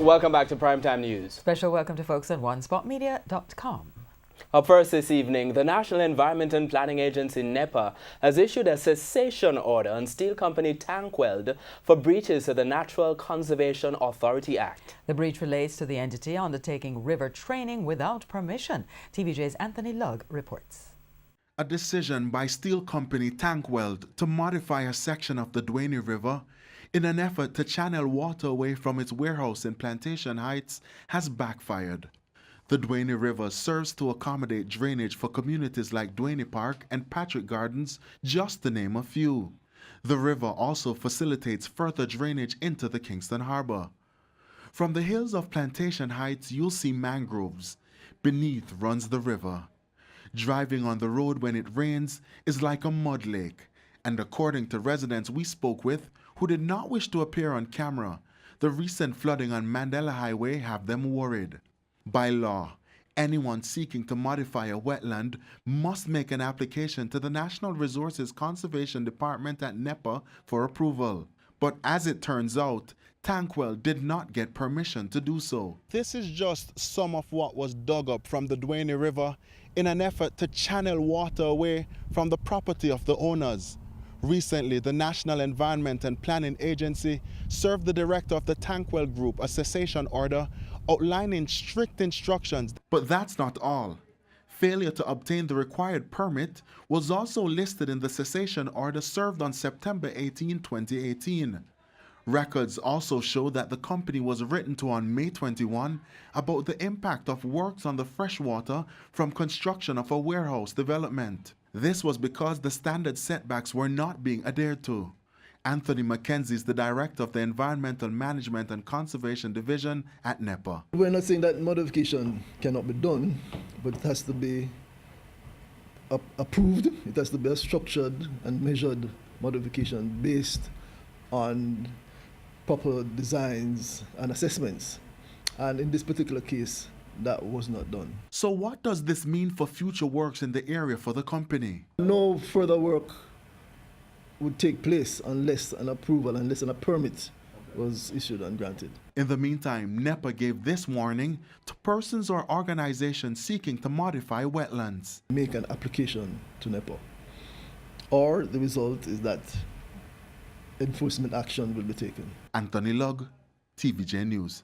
Welcome back to Primetime News. Special welcome to folks at onespotmedia.com. Up first this evening, the National Environment and Planning Agency, NEPA, has issued a cessation order on steel company Tankweld for breaches of the Natural Conservation Authority Act. The breach relates to the entity undertaking river training without permission. TVJ's Anthony Lugg reports. A decision by steel company Tankweld to modify a section of the Duane River in an effort to channel water away from its warehouse in Plantation Heights has backfired. The Duane River serves to accommodate drainage for communities like Duane Park and Patrick Gardens, just to name a few. The river also facilitates further drainage into the Kingston Harbor. From the hills of Plantation Heights, you'll see mangroves. Beneath runs the river. Driving on the road when it rains is like a mud lake, and according to residents we spoke with who did not wish to appear on camera, the recent flooding on Mandela Highway have them worried. By law, anyone seeking to modify a wetland must make an application to the National Resources Conservation Department at NEPA for approval. But as it turns out, Tankweld did not get permission to do so. This is just some of what was dug up from the Duane River in an effort to channel water away from the property of the owners. Recently, the National Environment and Planning Agency served the director of the Tankweld Group a cessation order outlining strict instructions. But that's not all. Failure to obtain the required permit was also listed in the cessation order served on September 18, 2018. Records also show that the company was written to on May 21 about the impact of works on the freshwater from construction of a warehouse development. This was because the standard setbacks were not being adhered to. Anthony McKenzie is the director of the Environmental Management and Conservation Division at NEPA. We're not saying that modification cannot be done, but it has to be approved. It has to be a structured and measured modification based on proper designs and assessments. And in this particular case, that was not done. So what does this mean for future works in the area for the company? No further work would take place unless an approval, unless a permit was issued and granted. In the meantime, NEPA gave this warning to persons or organizations seeking to modify wetlands. Make an application to NEPA, or the result is that enforcement action will be taken. Anthony Lugg, TVJ News.